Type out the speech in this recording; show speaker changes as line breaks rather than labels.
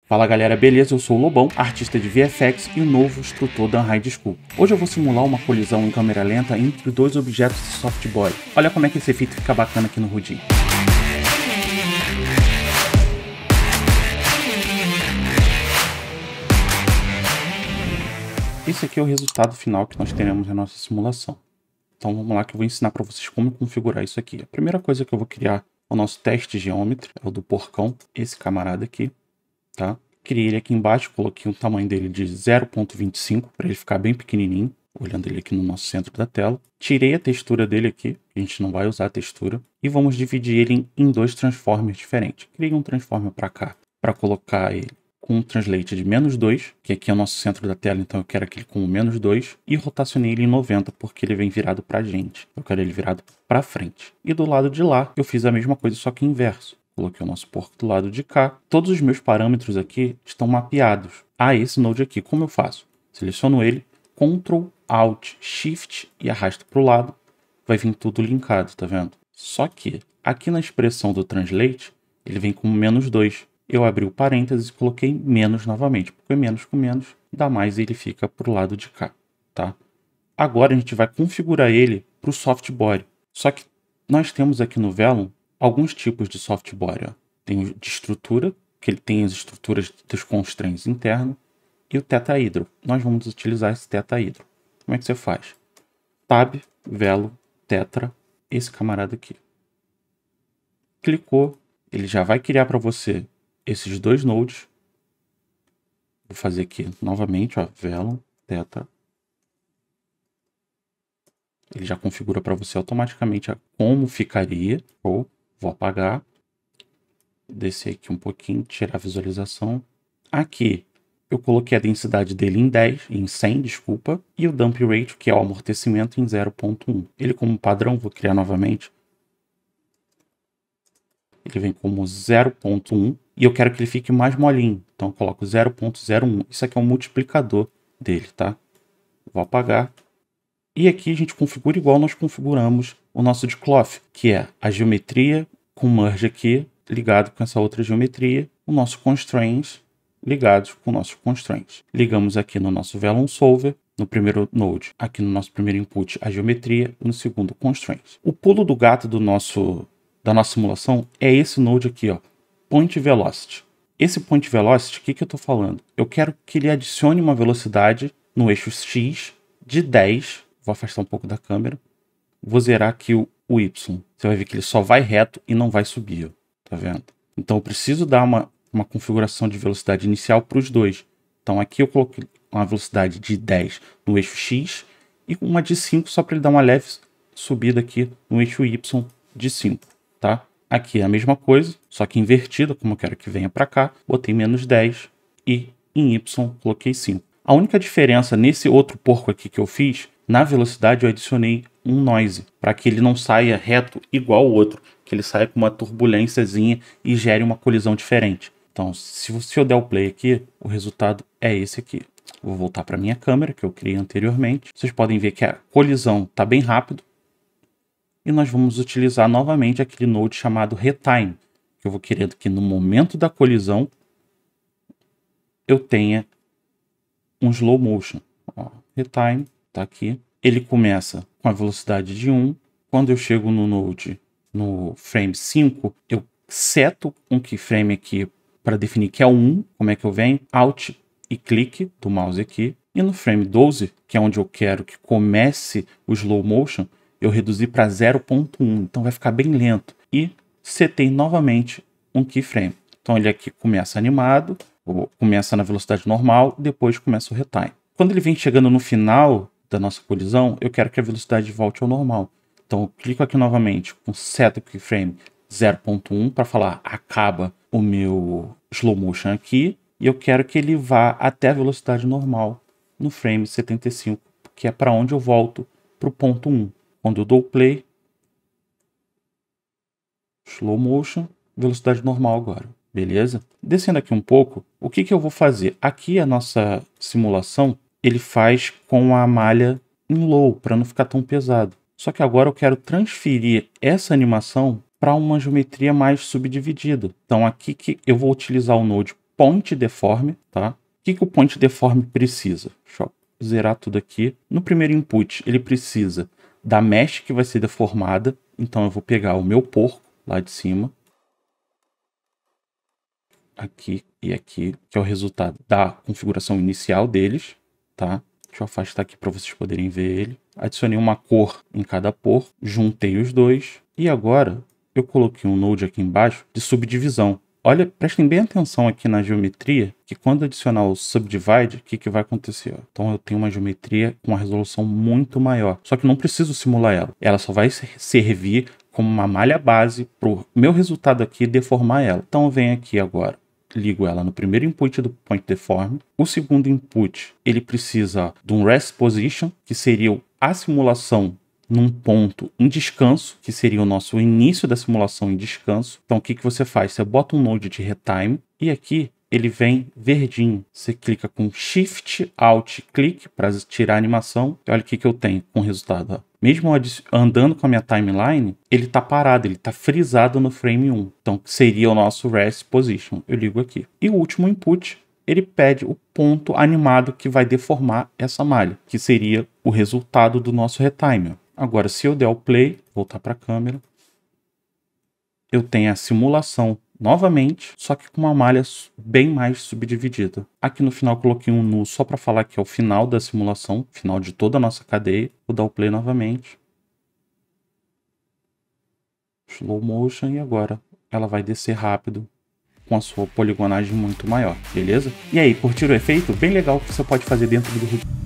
Fala galera, beleza? Eu sou o Lobão, artista de VFX e o novo instrutor da Unhide School. Hoje eu vou simular uma colisão em câmera lenta entre dois objetos de softboard. Olha como é que esse efeito fica bacana aqui no Houdini. Esse aqui é o resultado final que nós teremos na nossa simulação. Então vamos lá que eu vou ensinar para vocês como configurar isso aqui. A primeira coisa que eu vou criar é o nosso teste geometry, é o do porcão, esse camarada aqui. Tá? Criei ele aqui embaixo, coloquei um tamanho dele de 0.25 para ele ficar bem pequenininho, olhando ele aqui no nosso centro da tela. Tirei a textura dele aqui, a gente não vai usar a textura, e vamos dividir ele em dois transformers diferentes. Criei um transformer para cá, para colocar ele com um translate de -2, que aqui é o nosso centro da tela, então eu quero aquele com -2, e rotacionei ele em 90, porque ele vem virado para a gente. Eu quero ele virado para frente. E do lado de lá, eu fiz a mesma coisa, só que inverso. Coloquei o nosso porco do lado de cá. Todos os meus parâmetros aqui estão mapeados a esse node aqui. Como eu faço? Seleciono ele, Ctrl, Alt, Shift e arrasto para o lado. Vai vir tudo linkado, tá vendo? Só que aqui na expressão do Translate, ele vem com -2. Eu abri o parênteses e coloquei menos novamente. Porque menos com menos dá mais e ele fica para o lado de cá, tá? Agora a gente vai configurar ele para o softboard. Só que nós temos aqui no Vellum alguns tipos de softboard. Ó. Tem o de estrutura, que ele tem as estruturas dos constraints internos, e o tetraedro. Nós vamos utilizar esse tetraedro. Como é que você faz? Tab, Velo, Tetra, esse camarada aqui. Clicou, ele já vai criar para você esses dois nodes. Vou fazer aqui novamente, ó, Velo, Tetra. Ele já configura para você automaticamente como ficaria, ou vou apagar, descer aqui um pouquinho, tirar a visualização. Aqui eu coloquei a densidade dele em 100, desculpa, e o dump rate, que é o amortecimento, em 0.1. Ele como padrão, vou criar novamente. Ele vem como 0.1 e eu quero que ele fique mais molinho. Então eu coloco 0.01. Isso aqui é um multiplicador dele, tá? Vou apagar. E aqui a gente configura igual nós configuramos o nosso de cloth, que é a geometria com merge aqui, ligado com essa outra geometria, o nosso constraints ligados com o nosso constraints. Ligamos aqui no nosso Vellum Solver, no primeiro node, aqui no nosso primeiro input, a geometria, e no segundo, constraints. O pulo do gato da nossa simulação é esse node aqui, ó, Point Velocity. Esse Point Velocity, o que eu estou falando? Eu quero que ele adicione uma velocidade no eixo X de 10. Vou afastar um pouco da câmera. Vou zerar aqui o Y. Você vai ver que ele só vai reto e não vai subir. Ó. Tá vendo? Então eu preciso dar uma configuração de velocidade inicial para os dois. Então aqui eu coloquei uma velocidade de 10 no eixo X e uma de 5 só para ele dar uma leve subida aqui no eixo Y de 5. Tá? Aqui é a mesma coisa, só que invertida, como eu quero que venha para cá. Botei -10 e em Y coloquei 5. A única diferença nesse outro porco aqui que eu fiz, na velocidade eu adicionei um noise, para que ele não saia reto igual o outro, que ele saia com uma turbulênciazinha e gere uma colisão diferente. Então, se eu der o play aqui, o resultado é esse aqui. Vou voltar para minha câmera, que eu criei anteriormente. Vocês podem ver que a colisão está bem rápido. E nós vamos utilizar novamente aquele node chamado Retime, que eu vou querer que no momento da colisão eu tenha um slow motion. Ó, Retime. Tá aqui. Ele começa com a velocidade de 1. Quando eu chego no node, no frame 5, eu seto um keyframe aqui para definir que é o 1. Como é que eu venho? Alt e clique do mouse aqui. E no frame 12, que é onde eu quero que comece o slow motion, eu reduzi para 0.1. Então vai ficar bem lento. E setei novamente um keyframe. Então ele aqui começa animado, ou começa na velocidade normal, depois começa o retime. Quando ele vem chegando no final da nossa colisão, eu quero que a velocidade volte ao normal. Então eu clico aqui novamente com Set Keyframe 0.1 para falar acaba o meu slow motion aqui, e eu quero que ele vá até a velocidade normal no frame 75, que é para onde eu volto para o ponto 1. Quando eu dou play, slow motion, velocidade normal agora. Beleza? Descendo aqui um pouco, o que eu vou fazer? Aqui a nossa simulação ele faz com a malha em low, para não ficar tão pesado. Só que agora eu quero transferir essa animação para uma geometria mais subdividida. Então aqui que eu vou utilizar o node Point Deform, tá? O que o Point Deform precisa? Deixa eu zerar tudo aqui. No primeiro input, ele precisa da mesh que vai ser deformada. Então eu vou pegar o meu porco lá de cima, aqui e aqui, que é o resultado da configuração inicial deles, tá? Deixa eu afastar aqui para vocês poderem ver ele. Adicionei uma cor em cada porco, juntei os dois e agora eu coloquei um node aqui embaixo de subdivisão. Olha, prestem bem atenção aqui na geometria, que quando adicionar o subdivide, o que vai acontecer? Ó? Então eu tenho uma geometria com uma resolução muito maior, só que não preciso simular ela. Ela só vai servir como uma malha base para o meu resultado aqui deformar ela. Então eu venho aqui agora, ligo ela no primeiro input do Point Deform. O segundo input, ele precisa de um Rest Position, que seria a simulação num ponto em descanso, que seria o nosso início da simulação em descanso. Então o que você faz? Você bota um node de retime e aqui ele vem verdinho. Você clica com Shift, Alt, clique para tirar a animação. E olha o que eu tenho com o resultado. Ó. Mesmo andando com a minha timeline, ele está parado, ele está frisado no frame 1. Então seria o nosso Rest Position. Eu ligo aqui. E o último input, ele pede o ponto animado que vai deformar essa malha, que seria o resultado do nosso retime. Agora, se eu der o play, voltar para a câmera, eu tenho a simulação novamente, só que com uma malha bem mais subdividida. Aqui no final eu coloquei um null só para falar que é o final da simulação, final de toda a nossa cadeia. Vou dar o play novamente. Slow motion e agora ela vai descer rápido com a sua poligonagem muito maior, beleza? E aí, curtiram o efeito? Bem legal que você pode fazer dentro do